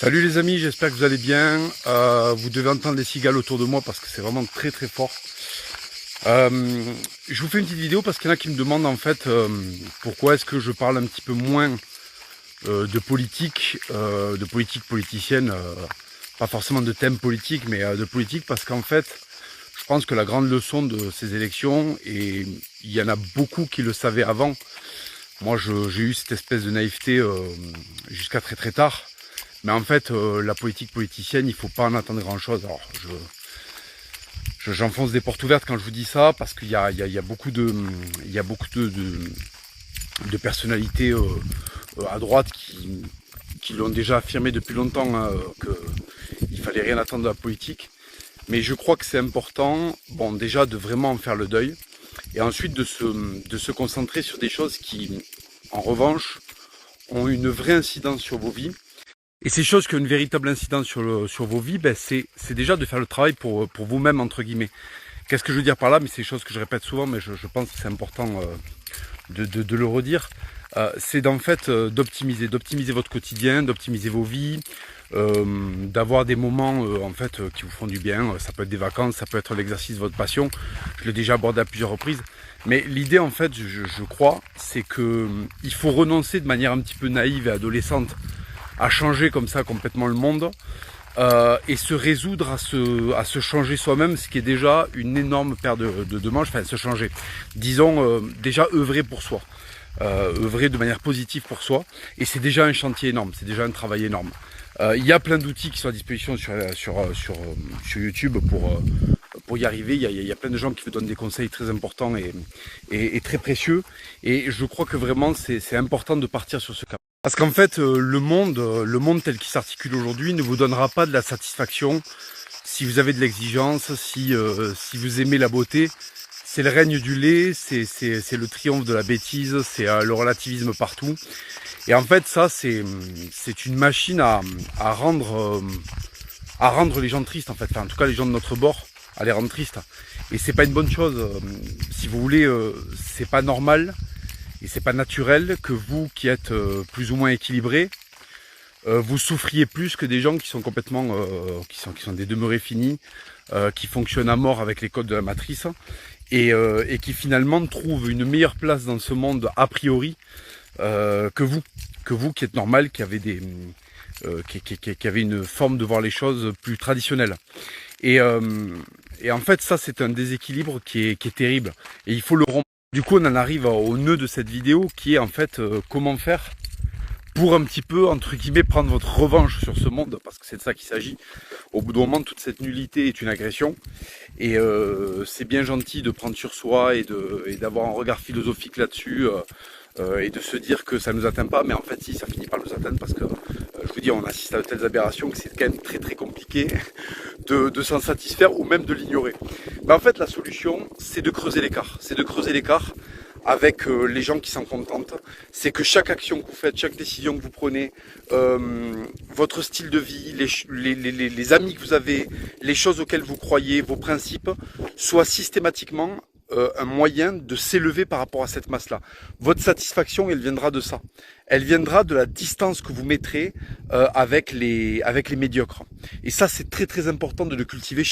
Salut les amis, j'espère que vous allez bien. Vous devez entendre les cigales autour de moi parce que c'est vraiment très très fort. Je vous fais une petite vidéo parce qu'il y en a qui me demandent en fait pourquoi est-ce que je parle un petit peu moins de politique politicienne, pas forcément de thème politique, mais de politique, parce qu'en fait, je pense que la grande leçon de ces élections, et il y en a beaucoup qui le savaient avant, moi j'ai eu cette espèce de naïveté jusqu'à très très tard. Mais en fait, la politique politicienne, il faut pas en attendre grand-chose. Alors, j'enfonce des portes ouvertes quand je vous dis ça, parce qu'il y a beaucoup de personnalités à droite qui l'ont déjà affirmé depuis longtemps, hein, qu'il fallait rien attendre de la politique. Mais je crois que c'est important, bon, déjà de vraiment en faire le deuil, et ensuite de se concentrer sur des choses qui, en revanche, ont une vraie incidence sur vos vies. Et ces choses qui ont une véritable incidence sur vos vies, ben c'est déjà de faire le travail pour vous-même, entre guillemets. Qu'est-ce que je veux dire par là? Mais c'est des choses que je répète souvent, mais je pense que c'est important de le redire. C'est d'en fait d'optimiser votre quotidien, d'optimiser vos vies, d'avoir des moments en fait qui vous font du bien. Ça peut être des vacances, ça peut être l'exercice de votre passion. Je l'ai déjà abordé à plusieurs reprises. Mais l'idée en fait, je crois, c'est que il faut renoncer de manière un petit peu naïve et adolescente à changer comme ça complètement le monde et se résoudre à se changer soi-même, ce qui est déjà une énorme paire de manches. Enfin, se changer, disons déjà œuvrer pour soi, œuvrer de manière positive pour soi, et c'est déjà un chantier énorme, c'est déjà un travail énorme. Il y a plein d'outils qui sont à disposition sur YouTube pour y arriver. Il y a plein de gens qui vous donnent des conseils très importants et très précieux, et je crois que vraiment c'est important de partir sur ce cap. Parce qu'en fait, le monde tel qu'il s'articule aujourd'hui ne vous donnera pas de la satisfaction si vous avez de l'exigence, si vous aimez la beauté. C'est le règne du lait, c'est le triomphe de la bêtise, c'est le relativisme partout. Et en fait, ça, c'est une machine à rendre les gens tristes, en fait. Enfin, en tout cas, les gens de notre bord, à les rendre tristes. Et c'est pas une bonne chose. Si vous voulez, c'est pas normal. Et c'est pas naturel que vous, qui êtes plus ou moins équilibré, vous souffriez plus que des gens qui sont complètement, qui sont des demeurés finis, qui fonctionnent à mort avec les codes de la matrice, et qui finalement trouvent une meilleure place dans ce monde a priori que vous qui êtes normal, qui avez qui avez une forme de voir les choses plus traditionnelle. Et en fait, ça, c'est un déséquilibre qui est terrible, et il faut le rompre. Du coup, on en arrive au nœud de cette vidéo, qui est en fait comment faire pour un petit peu, entre guillemets, prendre votre revanche sur ce monde, parce que c'est de ça qu'il s'agit. Au bout d'un moment, toute cette nullité est une agression, et c'est bien gentil de prendre sur soi et d'avoir un regard philosophique là-dessus, et de se dire que ça ne nous atteint pas, mais en fait si, ça finit par nous atteindre, parce que je vous dis, on assiste à de telles aberrations que c'est quand même très très compliqué de s'en satisfaire ou même de l'ignorer. Mais en fait, la solution, c'est de creuser l'écart, avec les gens qui s'en contentent. C'est que chaque action que vous faites, chaque décision que vous prenez, votre style de vie, les amis que vous avez, les choses auxquelles vous croyez, vos principes, soient systématiquement un moyen de s'élever par rapport à cette masse-là. Votre satisfaction, elle viendra de ça. Elle viendra de la distance que vous mettrez avec les médiocres. Et ça, c'est très très important de le cultiver.